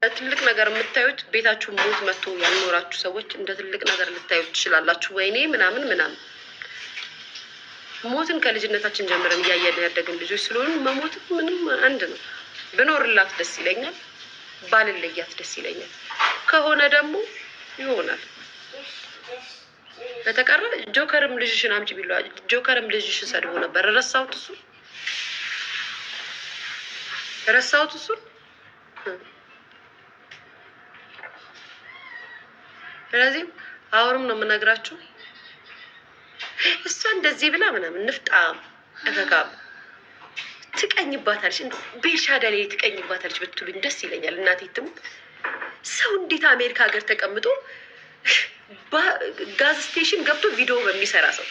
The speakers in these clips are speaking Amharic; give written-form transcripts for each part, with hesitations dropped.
ትልቅ ነገር የምታዩት ቤታችሁ ሞት መጥቶ ያልኖራችሁ ሰዎች እንደ ትልቅ ነገር ልታዩት ትችላላችሁ። ወይኔ ምናምን ምናምን ሞትን ከልጅነታችን ጀምረን እያየን ያደግን ልጆች ስለሆኑ መሞት ምንም አንድ ነው። ብኖርላት ደስ ይለኛል፣ ባልለያት ደስ ይለኛል። ከሆነ ደግሞ ይሆናል። በተቀረ ጆከርም ልጅሽን አምጪ ቢሏ ጆከርም ልጅሽን ሰድቦ ነበር። ረሳሁት እሱን። ስለዚህ አሁንም ነው የምነግራችሁ እሷ እንደዚህ ብላ ምናምን ንፍጣም እፈጋም ትቀኝባታለች። ቤልሻዳ ላይ ትቀኝባታለች ብትሉኝ ደስ ይለኛል። እናቴ ትሙት ሰው እንዴት አሜሪካ ሀገር ተቀምጦ ጋዝ ስቴሽን ገብቶ ቪዲዮ በሚሰራ ሰው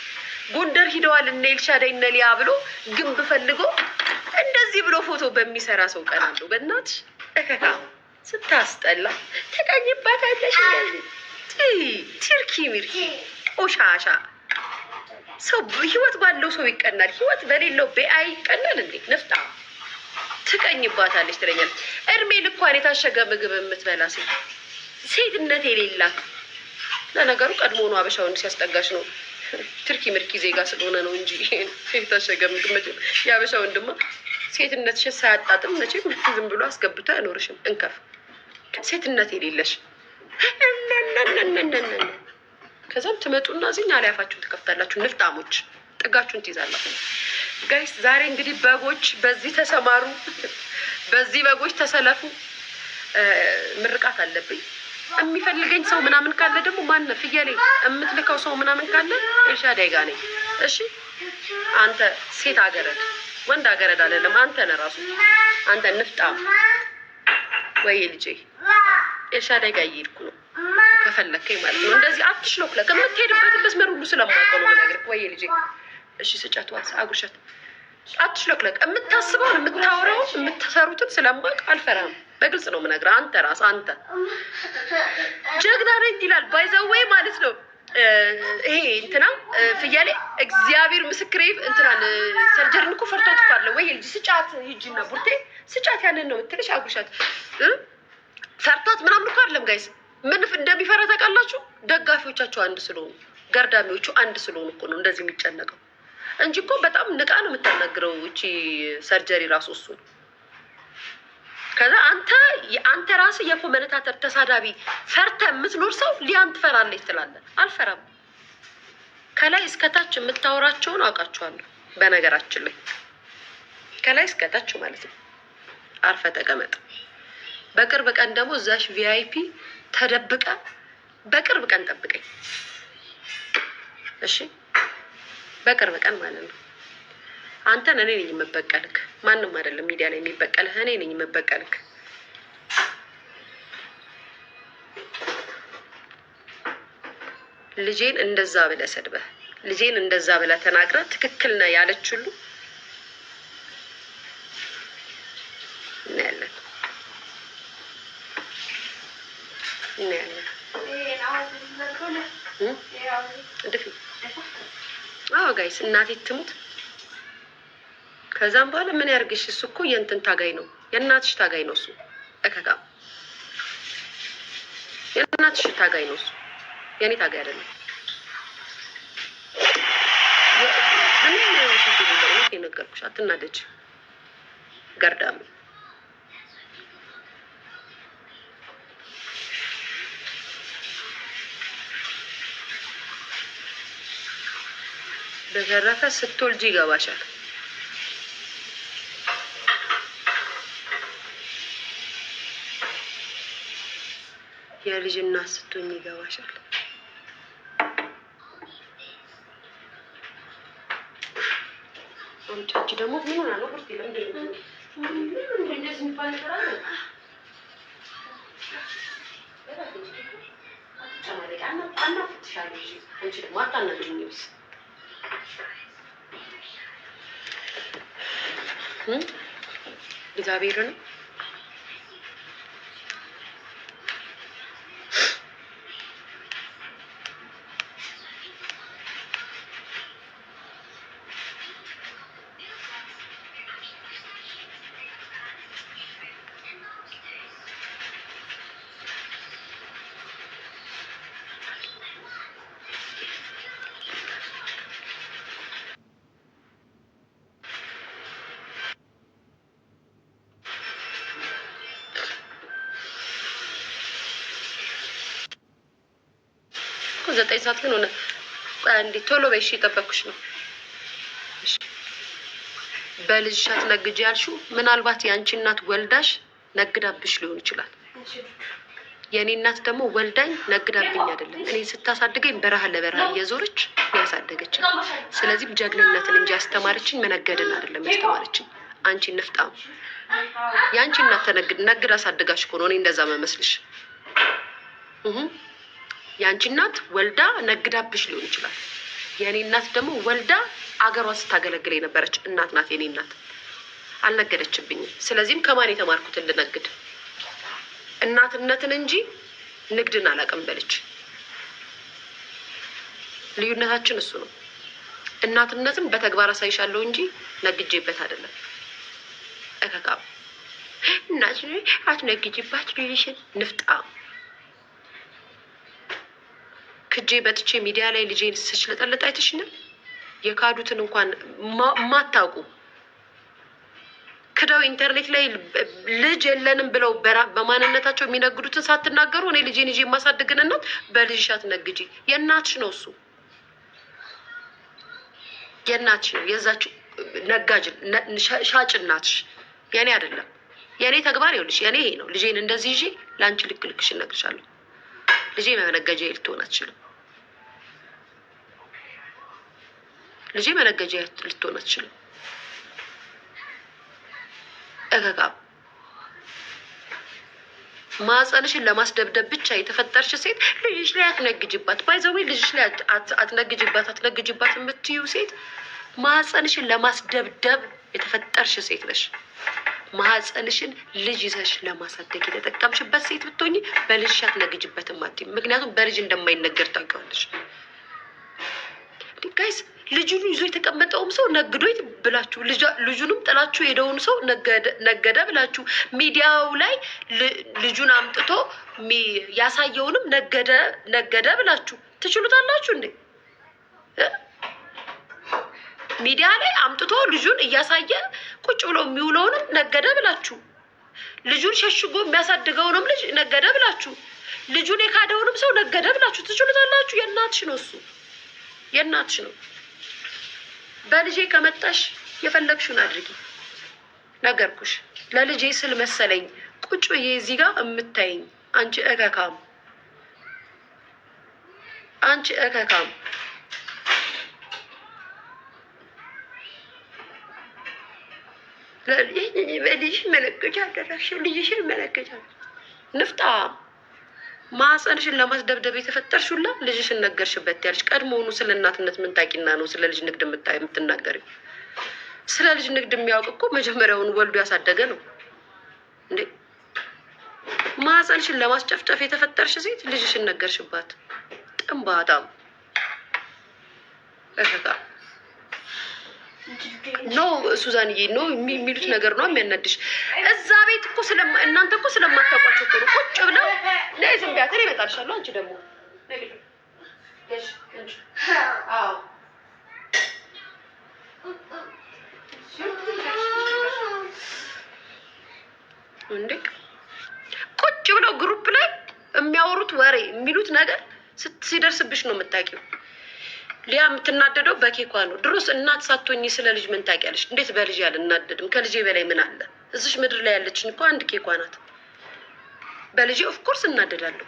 ጎንደር ሂደዋል እነ ኤልሻዳይ እነ ሊያ ብሎ ግንብ ፈልጎ እንደዚህ ብሎ ፎቶ በሚሰራ ሰው ቀናለሁ። በእናትሽ እከካ ስታስጠላ ትቀኝባታለች። ትርኪ ሚርኪ ቆሻሻ ሰው ህይወት ባለው ሰው ይቀናል፣ ህይወት በሌለው በአይ ይቀናል እንዴ? ነፍጣ ትቀኝባታለች ትለኛለች። እድሜ ልኳን የታሸገ ምግብ የምትበላ ሴትነት የሌላት። ለነገሩ ቀድሞ ነው አበሻውን ሲያስጠጋሽ ነው ትርኪ ምርኪ ዜጋ ስለሆነ ነው እንጂ የታሸገ ምግብ መቼም የአበሻ ወንድማ ሴትነትሽን ሳያጣጥም መቼም ዝም ብሎ አስገብቶ አይኖርሽም። እንከፍ ሴትነት የሌለሽ ከዛም ትመጡና እዚህኛ ላይ አፋችሁን ትከፍታላችሁ። ንፍጣሞች ጥጋችሁን ትይዛላችሁ። ጋይስ ዛሬ እንግዲህ በጎች በዚህ ተሰማሩ፣ በዚህ በጎች ተሰለፉ። ምርቃት አለብኝ። የሚፈልገኝ ሰው ምናምን ካለ ደግሞ ማን ፍየሌ የምትልከው ሰው ምናምን ካለ ኤልሻዳይ ጋር ነኝ። እሺ አንተ ሴት አገረድ ወንድ አገረድ አይደለም። አንተ ነህ ራሱ አንተ ንፍጣም ወይ ልጄ ኤልሻዳይ ጋር እየሄድኩ ነው ከፈለከኝ ማለት ነው። እንደዚህ አትሽሎክለክ የምትሄድበትን መስመር ሁሉ ስለማውቀው ነው ነገር ወይ ልጄ። እሺ ስጫት ዋስ አጉርሻት። አትሽሎክለክ የምታስበውን የምታወራውን የምትሰሩትን ስለማውቅ አልፈራም። በግልጽ ነው የምነግርህ። አንተ ራስ አንተ ጀግና ነኝ ይላል ባይዘዌ ማለት ነው። ይሄ እንትና ፍያሌ እግዚአብሔር ምስክሬ እንትናን ሰርጀሪን እኮ ፈርቶት እኮ አለ ወይ ልጅ ስጫት ሂጂና ቡርቴ ስጫት ያንን ነው የምትልሽ። አጉርሻት ፈርቷት ምናምን እኮ አይደለም ጋይስ። ምን እንደሚፈራ ታውቃላችሁ? ደጋፊዎቻቸው አንድ ስለሆኑ ገርዳሚዎቹ አንድ ስለሆኑ እኮ ነው እንደዚህ የሚጨነቀው እንጂ እኮ በጣም ንቃ ነው የምታናግረው እቺ ሰርጀሪ ራሱ እሱ። ከዛ አንተ ራስህ የኮመነታተር ተሳዳቢ ፈርተ የምትኖር ሰው ሊያን ትፈራለች ትላለህ። አልፈራም። ከላይ እስከታች የምታወራቸውን አውቃቸዋለሁ። በነገራችን ላይ ከላይ እስከታች ማለት ነው። አርፈ ተቀመጥ። በቅርብ ቀን ደግሞ እዛሽ ቪአይፒ ተደብቀ በቅርብ ቀን ጠብቀኝ እሺ። በቅርብ ቀን ማለት ነው። አንተን እኔ ነኝ የምበቀልክ፣ ማንም አይደለም ሚዲያ ላይ የሚበቀልህ፣ እኔ ነኝ የምበቀልክ። ልጄን እንደዛ ብለህ ሰድበህ ልጄን እንደዛ ብለህ ተናግረህ ትክክል ነህ ያለች ሁሉ እናያለን። አዎ ጋይስ እናቴ ትሙት። ከዛም በኋላ ምን ያርግሽ? እሱ እኮ የእንትን ታጋይ ነው፣ የእናትሽ ታጋይ ነው እሱ። እከካ የእናትሽ ታጋይ ነው እሱ፣ የኔ ታጋይ አይደለም። ምንም ነው የነገርኩሽ። አትናደጅ ገርዳም። በተረፈ ስትወልጂ ይገባሻል። የልጅ እናት ስትሆኝ ይገባሻል። አንቺ ደግሞ ምን ሆነ ነው ወርት ይላል እንደዚህ የሚባል ነገር አለ። አና ፍትሻለሽ አንቺ ደግሞ አታናግሪኝስ እግዚአብሔርን 9 ሰዓት ግን ሆነ። እንዴ ቶሎ በይ እሺ፣ የጠበኩሽ ነው። በልጅሽ አትነግጂ ያልሽው ምናልባት የአንቺ እናት ወልዳሽ ነግዳብሽ ሊሆን ይችላል። የእኔ እናት ደግሞ ወልዳኝ ነግዳብኝ አይደለም። እኔ ስታሳድገኝ በረሃ ለበረሃ እየዞረች ያሳደገችኝ። ስለዚህም ጀግንነትን እንጂ ያስተማረችኝ መነገድን አይደለም ያስተማረችኝ። አንቺ ንፍጣም የአንቺ እናት ነግድ አሳድጋሽ እኮ ነው እኔ እንደዛ መመስልሽ። የአንቺ እናት ወልዳ ነግዳብሽ ሊሆን ይችላል። የእኔ እናት ደግሞ ወልዳ አገሯን ስታገለግል የነበረች እናት ናት። የኔ እናት አልነገደችብኝም። ስለዚህም ከማን የተማርኩትን ልነግድ? እናትነትን እንጂ ንግድን አላውቅም በልች። ልዩነታችን እሱ ነው። እናትነትን በተግባር አሳይሻለሁ እንጂ ነግጄበት አይደለም። እከካም እናት አትነግጅባት ልጅሽን ንፍጣ ክጄ በጥቼ ሚዲያ ላይ ልጄን ስችለጠለጥ አይተሽኛል። የካዱትን እንኳን ማታውቁ ክደው ኢንተርኔት ላይ ልጅ የለንም ብለው በማንነታቸው የሚነግዱትን ሳትናገሩ እኔ ልጄን ይዤ የማሳድግን እናት በልጅሽ አትነግጂ። የእናትሽ ነው እሱ፣ የእናትሽ ነው። የዛች ነጋጅ ሻጭ እናትሽ፣ የኔ አይደለም። የኔ ተግባር ይኸውልሽ፣ የኔ ይሄ ነው። ልጄን እንደዚህ ይዤ ለአንቺ ልክ ልክሽ እነግርሻለሁ። ልጄ መነገጃ ልትሆን አትችልም። ልጄ መነገጃ ልትሆን አትችልም። እከካም ማህፀንሽን ለማስደብደብ ብቻ የተፈጠርሽ ሴት ልጅሽ ላይ አትነግጅባት። ባይዘዌ ልጅሽ ላይ አትነግጅባት የምትዩ ሴት ማህፀንሽን ለማስደብደብ የተፈጠርሽ ሴት ነሽ። ማህፀንሽን ልጅ ይዘሽ ለማሳደግ የተጠቀምሽበት ሴት ብትሆኚ በልጅሽ አትነግጅበትም አትይም። ምክንያቱም በልጅ እንደማይነገር ታውቂዋለሽ። ጋይስ ልጁን ይዞ የተቀመጠውም ሰው ነግዶ ብላችሁ ልጁንም ጥላችሁ ሄደውን ሰው ነገደ ብላችሁ ሚዲያው ላይ ልጁን አምጥቶ ያሳየውንም ነገደ ብላችሁ ትችሉታላችሁ እንዴ? ሚዲያ ላይ አምጥቶ ልጁን እያሳየ ቁጭ ብሎ የሚውለውንም ነገደ ብላችሁ፣ ልጁን ሸሽጎ የሚያሳድገውንም ልጅ ነገደ ብላችሁ፣ ልጁን የካደውንም ሰው ነገደ ብላችሁ ትችሉታላችሁ? የእናትሽ ነው እሱ፣ የእናትሽ ነው። በልጄ ከመጣሽ የፈለግሽውን አድርጊ። ነገርኩሽ። ለልጄ ስል መሰለኝ ቁጭ ብዬ እዚህ ጋር የምታይኝ። አንቺ እከካም፣ አንቺ እከካም። ልጅሽን መለከቻ አደረግሽው፣ ልጅሽን መለከቻ ንፍጣ ማህፀንሽን ለማስደብደብ የተፈጠርሽ ሁላ ልጅሽን ነገርሽበት ያልሽ። ቀድሞውኑ ስለ እናትነት ምን ታውቂና ነው ስለ ልጅ ንግድ የምትናገሪው? ስለ ልጅ ንግድ የሚያውቅ እኮ መጀመሪያውን ወልዶ ያሳደገ ነው እንዴ። ማህፀንሽን ለማስጨፍጨፍ የተፈጠርሽ ሴት ልጅሽን ነገርሽባት። ጥንባታም እከካ ኖ ሱዛንዬ ኖ የሚሉት ነገር ነው የሚያናድሽ። እዛ ቤት እኮ እናንተ እኮ ስለማታውቋቸው እኮ ነው ቁጭ ብለው ነይ ዝም ቢያት እኔ እመጣልሻለሁ። አንቺ ደግሞ እንዴ ቁጭ ብለው ግሩፕ ላይ የሚያወሩት ወሬ የሚሉት ነገር ሲደርስብሽ ነው የምታውቂው። ሊያ የምትናደደው በኬኳ ነው። ድሮስ እናት ሳትሆኚ ስለ ልጅ ምን ታውቂያለሽ? እንዴት በልጅ አልናደድም? ከልጄ በላይ ምን አለ? እዚሽ ምድር ላይ ያለችኝ እኮ አንድ ኬኳ ናት። በልጄ ኦፍኮርስ እናደዳለሁ።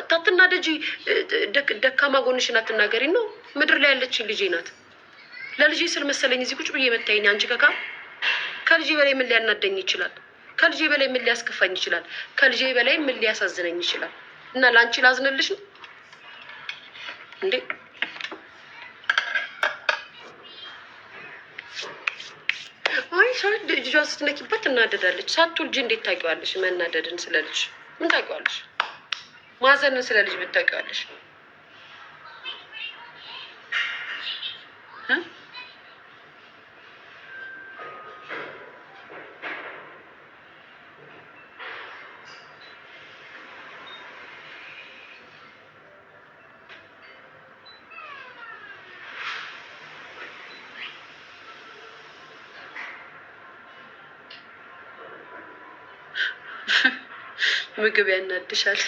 ታትናደጂ፣ ደካማ ጎንሽን አትናገሪ ነው። ምድር ላይ ያለችኝ ልጄ ናት። ለልጄ ስል መሰለኝ እዚህ ቁጭ ብዬ መታየኝ። አንቺ ከካ ከልጄ በላይ ምን ሊያናደኝ ይችላል? ከልጄ በላይ ምን ሊያስከፋኝ ይችላል? ከልጄ በላይ ምን ሊያሳዝነኝ ይችላል? እና ለአንቺ ላዝንልሽ ነው እንዴ? አይ ሰው ልጇን ስትነኪበት እናደዳለች። ሳትወልጂ እንዴት ታውቂዋለሽ? መናደድን ስለ ልጅ ምን ታውቂዋለሽ? ማዘንን ስለ ልጅ ምን ታውቂዋለሽ? ምግብ ያናድሻል።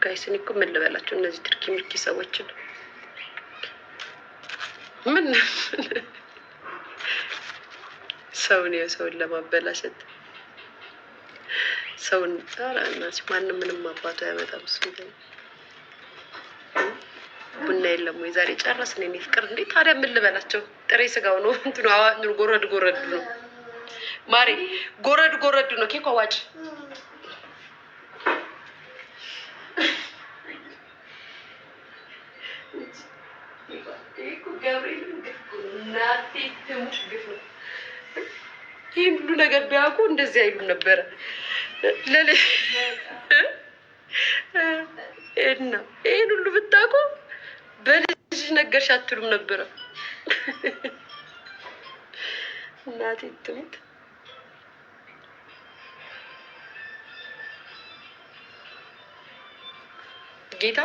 ጋይስ እኔ እኮ ምን ልበላቸው እነዚህ ትርኪ ምርኪ ሰዎችን ምን ሰውን ለማበላሸት ሰውን አራናስ ማንም ምንም አባቱ ያመጣም። እሱ ቡና የለም ወይ ዛሬ ጨረስን? እኔ ፍቅር እንዴ ታዲያ ምን ልበላቸው? ጥሬ ስጋው ነው እንትኑ ጎረድ ነው ማሬ፣ ጎረድ ነው ኬክ አዋጭ ይህን ሁሉ ነገር ቢያውቁ እንደዚህ አይሉ ነበረ። እና ይህን ሁሉ ብታውቁ በልጅ ነገርሽ አትሉም ነበረ። እናቴ ትሙት ጌታ